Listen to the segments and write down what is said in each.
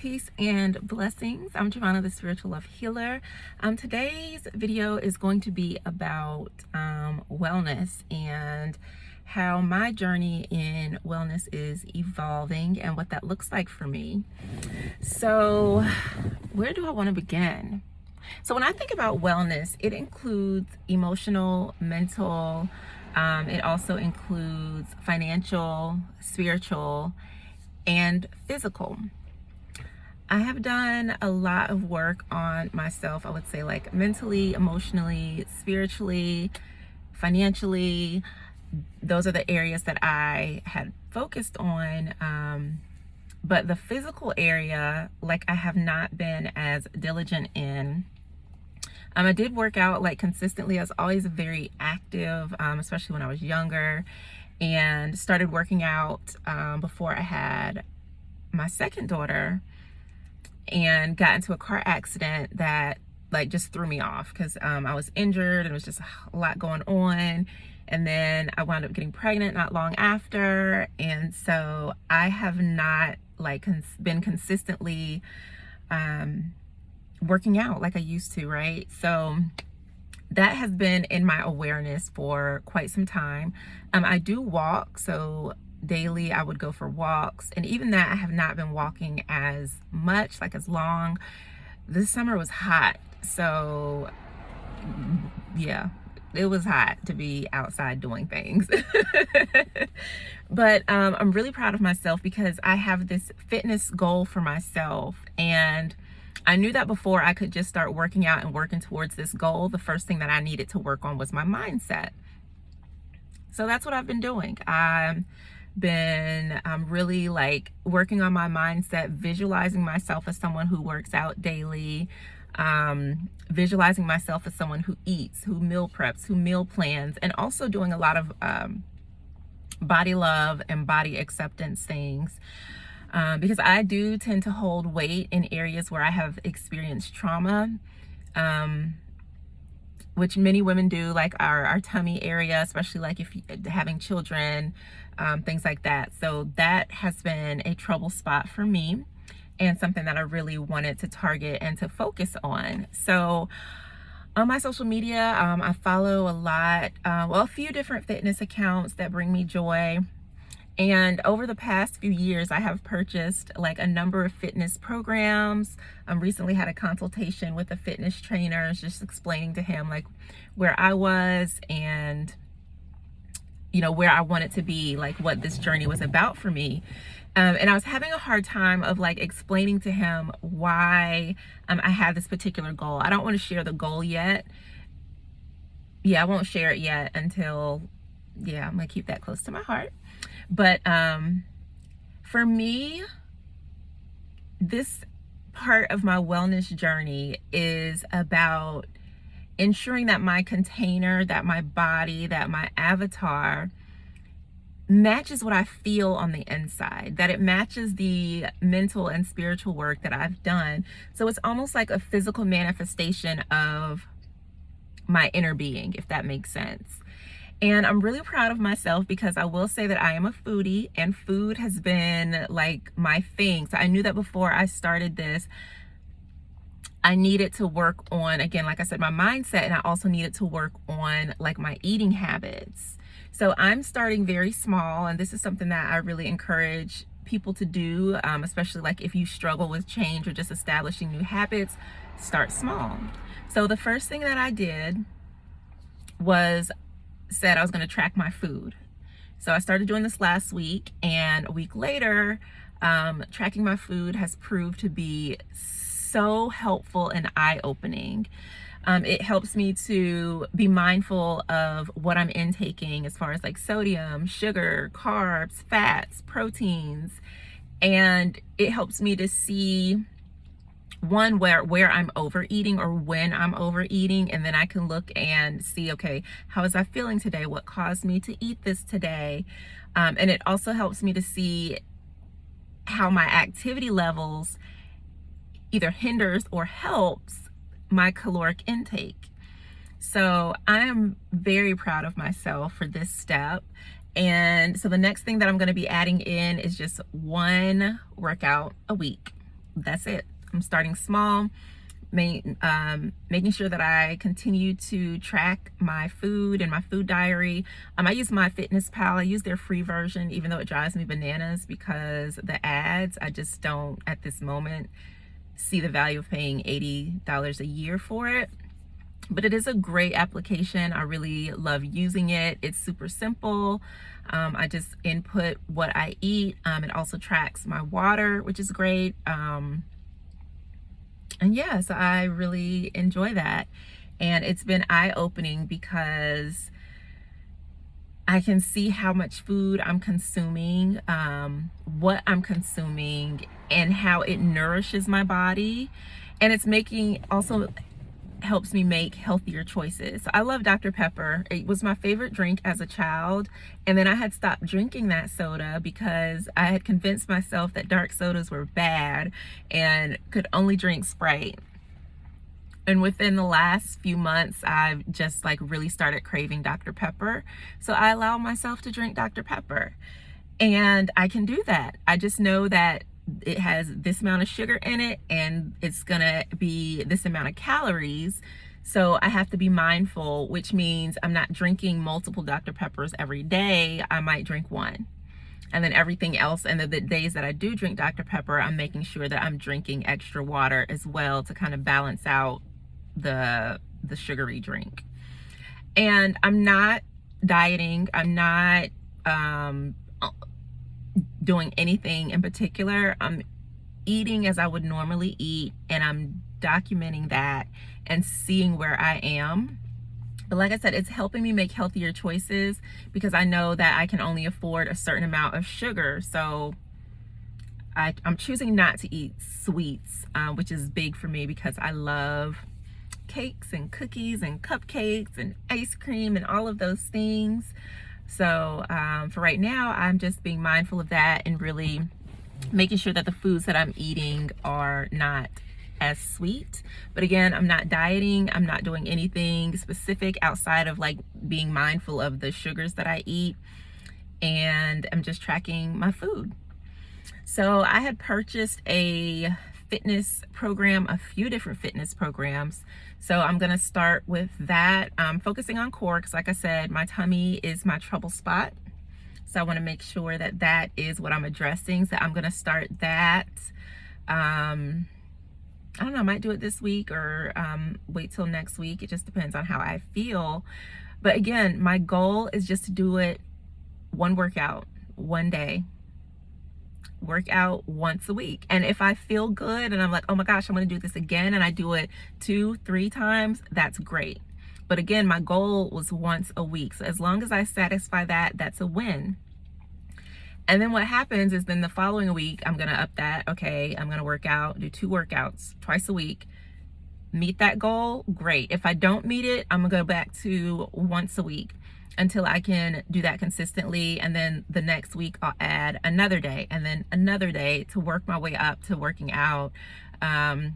Peace and blessings. I'm Jovhannah, the spiritual love healer. Today's video is going to be about wellness and how my journey in wellness is evolving and what that looks like for me. So, where do I want to begin? So, when I think about wellness, it includes emotional, mental, it also includes financial, spiritual, and physical. I have done a lot of work on myself, I would say, like mentally, emotionally, spiritually, financially. Those are the areas that I had focused on. But the physical area, like, I have not been as diligent in. I did work out like consistently. I was always very active, especially when I was younger, and started working out before I had my second daughter, and got into a car accident that like just threw me off because I was injured and it was just a lot going on. And then I wound up getting pregnant not long after, and so I have not like been consistently working out like I used to, right? So that has been in my awareness for quite some time. I do walk, so daily I would go for walks, and even that I have not been walking as much, like as long. This summer was hot, so yeah, it was hot to be outside doing things. But I'm really proud of myself because I have this fitness goal for myself, and I knew that before I could just start working out and working towards this goal, the first thing that I needed to work on was my mindset. So that's what I've been doing. I'm really like working on my mindset, visualizing myself as someone who works out daily, visualizing myself as someone who eats, who meal preps, who meal plans, and also doing a lot of body love and body acceptance things. Because I do tend to hold weight in areas where I have experienced trauma, which many women do, like our tummy area, especially like if having children, things like that. So that has been a trouble spot for me and something that I really wanted to target and to focus on. So on my social media, I follow a lot, a few different fitness accounts that bring me joy. And over the past few years, I have purchased like a number of fitness programs. Recently had a consultation with a fitness trainer, just explaining to him like where I was and, you know, where I wanted to be, like what this journey was about for me. And I was having a hard time of like explaining to him why I had this particular goal. I don't want to share the goal yet. Yeah, I won't share it yet until, yeah, I'm gonna keep that close to my heart. But for me, this part of my wellness journey is about ensuring that my container, that my body, that my avatar matches what I feel on the inside, that it matches the mental and spiritual work that I've done. So it's almost like a physical manifestation of my inner being, if that makes sense. And I'm really proud of myself because I will say that I am a foodie, and food has been like my thing. So I knew that before I started this, I needed to work on, again, like I said, my mindset, and I also needed to work on like my eating habits. So I'm starting very small, and this is something that I really encourage people to do, especially like if you struggle with change or just establishing new habits, start small. So the first thing that I did was said I was going to track my food. So I started doing this last week, and a week later, tracking my food has proved to be so helpful and eye-opening. It helps me to be mindful of what I'm intaking as far as like sodium, sugar, carbs, fats, proteins, and it helps me to see one, where I'm overeating or when I'm overeating, and then I can look and see, okay, how was I feeling today? What caused me to eat this today? And it also helps me to see how my activity levels either hinders or helps my caloric intake. So I am very proud of myself for this step. And so the next thing that I'm going to be adding in is just one workout a week. that's it. I'm starting small, making sure that I continue to track my food and my food diary. I use MyFitnessPal. I use their free version, even though it drives me bananas because the ads, I just don't at this moment see the value of paying $80 a year for it. But it is a great application. I really love using it. It's super simple. I just input what I eat. It also tracks my water, which is great. And yeah, so I really enjoy that. And it's been eye-opening because I can see how much food I'm consuming, what I'm consuming, and how it nourishes my body. And it's also helps me make healthier choices. So I love Dr. Pepper. It was my favorite drink as a child, and then I had stopped drinking that soda because I had convinced myself that dark sodas were bad and could only drink Sprite. And within the last few months, I've just like really started craving Dr. Pepper. So I allow myself to drink Dr. Pepper, and I can do that. I just know that it has this amount of sugar in it and it's gonna be this amount of calories. So I have to be mindful, which means I'm not drinking multiple Dr. Peppers every day. I might drink one. And then everything else, and the days that I do drink Dr. Pepper, I'm making sure that I'm drinking extra water as well to kind of balance out the sugary drink. And I'm not dieting. I'm not doing anything in particular. I'm eating as I would normally eat, and I'm documenting that and seeing where I am. But like I said, it's helping me make healthier choices because I know that I can only afford a certain amount of sugar. So I'm choosing not to eat sweets, which is big for me because I love cakes and cookies and cupcakes and ice cream and all of those things. So for right now, I'm just being mindful of that and really making sure that the foods that I'm eating are not as sweet. But again, I'm not dieting. I'm not doing anything specific outside of like being mindful of the sugars that I eat. And I'm just tracking my food. So I had purchased a fitness program, a few different fitness programs. So I'm gonna start with that. I'm focusing on core because like I said, my tummy is my trouble spot. So I wanna make sure that that is what I'm addressing. So I'm gonna start that. I don't know, I might do it this week or wait till next week. It just depends on how I feel. But again, my goal is just to do it one workout, one day. Work out once a week. And if I feel good and I'm like, oh my gosh, I'm gonna do this again, and I do it 2-3 times, that's great. But again, my goal was once a week. So as long as I satisfy that, that's a win. And then what happens is then the following week, I'm gonna up that. Okay, I'm gonna work out, do 2 workouts twice a week. Meet that goal, great. If I don't meet it, I'm gonna go back to once a week until I can do that consistently. And then the next week I'll add another day and then another day to work my way up to working out. I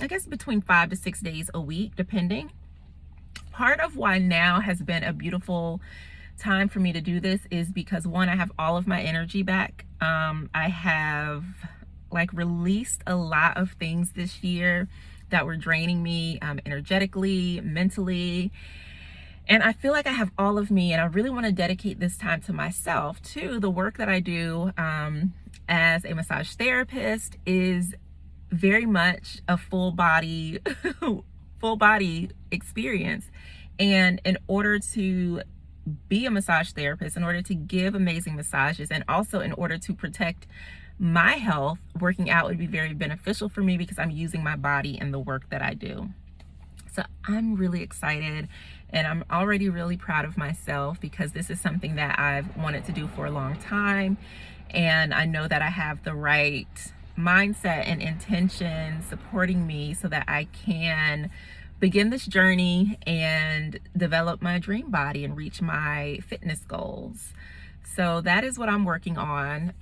guess between 5 to 6 days a week, depending. Part of why now has been a beautiful time for me to do this is because one, I have all of my energy back. I have like released a lot of things this year that were draining me energetically, mentally. And I feel like I have all of me, and I really want to dedicate this time to myself. To the work that I do as a massage therapist is very much a full body experience. And in order to be a massage therapist, in order to give amazing massages, and also in order to protect my health, working out would be very beneficial for me because I'm using my body in the work that I do. So I'm really excited, and I'm already really proud of myself because this is something that I've wanted to do for a long time. And I know that I have the right mindset and intention supporting me so that I can begin this journey and develop my dream body and reach my fitness goals. So that is what I'm working on.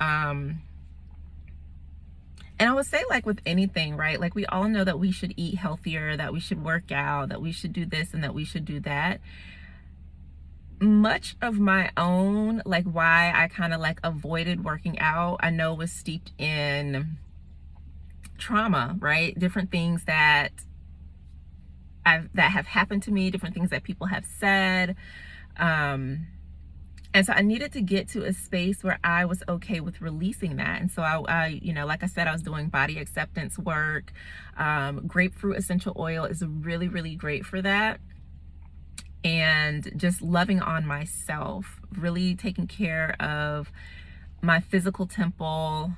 And I would say, like with anything, right? Like we all know that we should eat healthier, that we should work out, that we should do this and that we should do that. Much of my own, like why I kind of like avoided working out, I know was steeped in trauma, right? Different things that have happened to me, different things that people have said. And so I needed to get to a space where I was okay with releasing that. And so I like I said, I was doing body acceptance work. Grapefruit essential oil is really, really great for that. And just loving on myself, really taking care of my physical temple,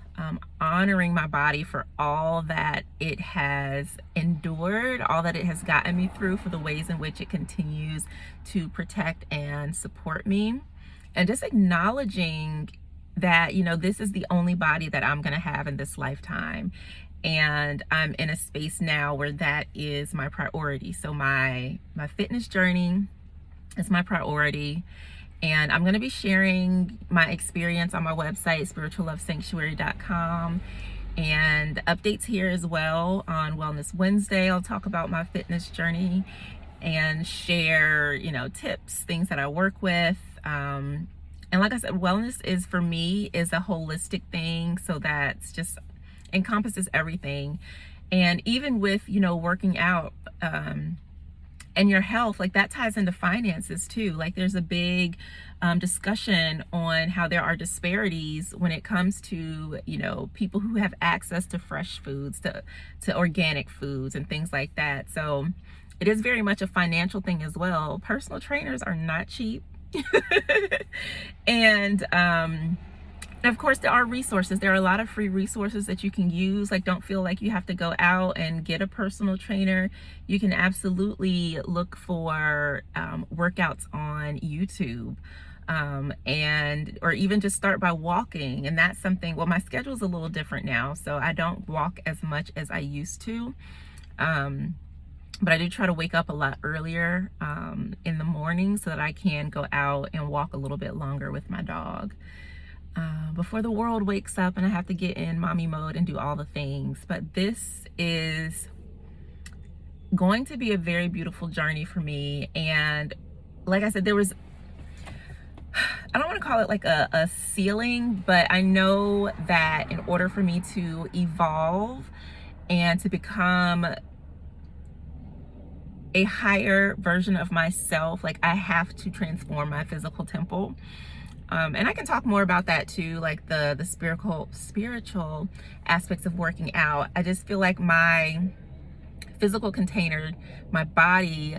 honoring my body for all that it has endured, all that it has gotten me through, for the ways in which it continues to protect and support me. And just acknowledging that, this is the only body that I'm going to have in this lifetime. And I'm in a space now where that is my priority. So my fitness journey is my priority. And I'm going to be sharing my experience on my website, spirituallovesanctuary.com, and updates here as well. On Wellness Wednesday, I'll talk about my fitness journey and share, tips, things that I work with. And like I said, wellness is, for me, is a holistic thing. So that's just encompasses everything. And even with, working out, and your health, like that ties into finances too. Like there's a big discussion on how there are disparities when it comes to, people who have access to fresh foods, to organic foods and things like that. So it is very much a financial thing as well. Personal trainers are not cheap. And of course, there are resources. There are a lot of free resources that you can use. Like, don't feel like you have to go out and get a personal trainer. You can absolutely look for workouts on YouTube, or even just start by walking. And that's something, well, my schedule is a little different now, so I don't walk as much as I used to. But I do try to wake up a lot earlier in the morning so that I can go out and walk a little bit longer with my dog before the world wakes up and I have to get in mommy mode and do all the things. But this is going to be a very beautiful journey for me. And like I said, I don't want to call it like a ceiling, but I know that in order for me to evolve and to become a higher version of myself, like I have to transform my physical temple. And I can talk more about that too, like the spiritual aspects of working out. I just feel like my physical container, my body,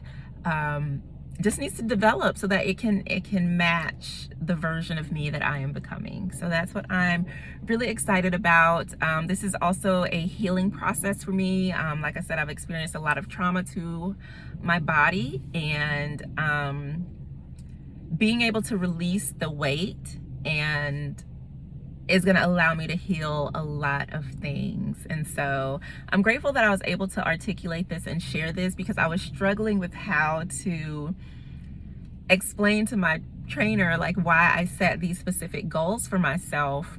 just needs to develop so that it can match the version of me that I am becoming. So that's what I'm really excited about. This is also a healing process for me. Like I said, I've experienced a lot of trauma to my body, and being able to release the weight and is going to allow me to heal a lot of things. And so I'm grateful that I was able to articulate this and share this, because I was struggling with how to explain to my trainer like why I set these specific goals for myself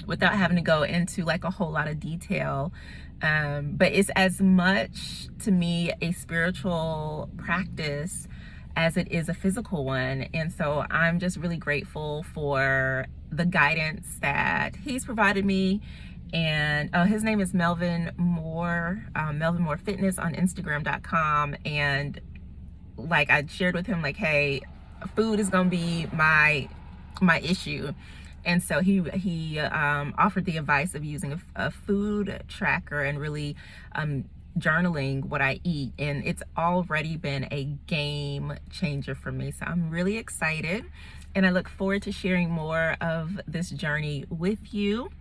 without having to go into like a whole lot of detail. But it's as much to me a spiritual practice as it is a physical one. And so I'm just really grateful for the guidance that he's provided me. And his name is Melvin Moore, Melvin Moore Fitness on Instagram.com. And like I shared with him, like, hey, food is gonna be my issue. And so he offered the advice of using a food tracker and really journaling what I eat, and it's already been a game changer for me. So I'm really excited, and I look forward to sharing more of this journey with you.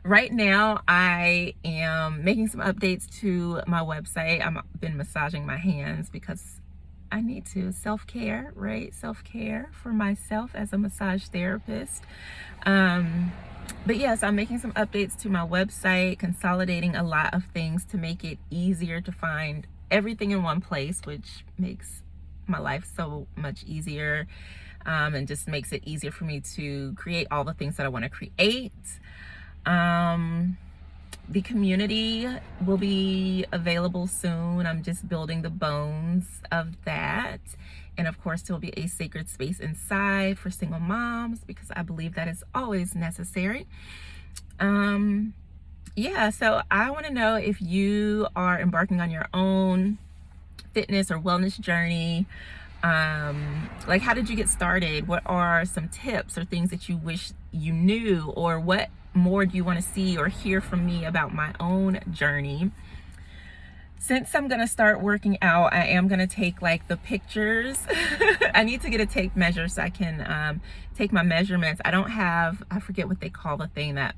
Right now, I am making some updates to my website. I've been massaging my hands because I need to. Self-care, right? Self-care for myself as a massage therapist. But yes, I'm making some updates to my website, consolidating a lot of things to make it easier to find everything in one place, which makes my life so much easier, and just makes it easier for me to create all the things that I want to create. The community will be available soon. I'm just building the bones of that. And of course, there'll be a sacred space inside for single moms, because I believe that is always necessary. yeah, so I want to know if you are embarking on your own fitness or wellness journey. Like, how did you get started? What are some tips or things that you wish you knew, or what more do you want to see or hear from me about my own journey? Since I'm gonna start working out, I am gonna take like the pictures. I need to get a tape measure so I can take my measurements. I don't have, I forget what they call the thing that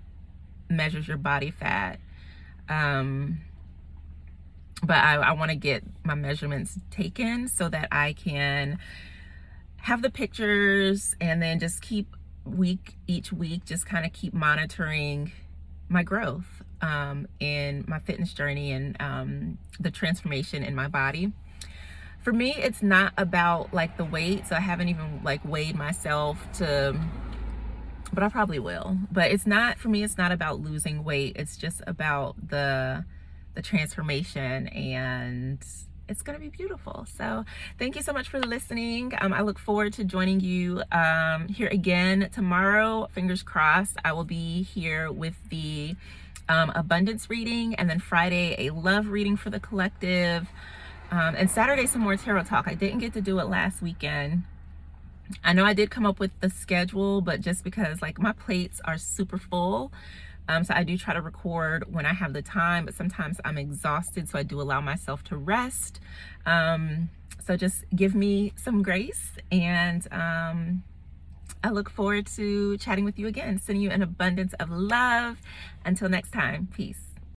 measures your body fat. But I want to get my measurements taken so that I can have the pictures, and then just keep each week, just kind of keep monitoring my growth in my fitness journey, and the transformation in my body. For me, it's not about like the weight, so I haven't even like weighed myself but I probably will. But it's not, for me, it's not about losing weight. It's just about the transformation, and it's gonna be beautiful. So thank you so much for listening. I look forward to joining you here again tomorrow. Fingers crossed, I will be here with the abundance reading, and then Friday a love reading for the collective, and Saturday some more tarot talk. I didn't get to do it last weekend. I know I did come up with the schedule, but just because like my plates are super full, so I do try to record when I have the time, but sometimes I'm exhausted, so I do allow myself to rest. So just give me some grace, and I look forward to chatting with you again, sending you an abundance of love. Until next time, peace.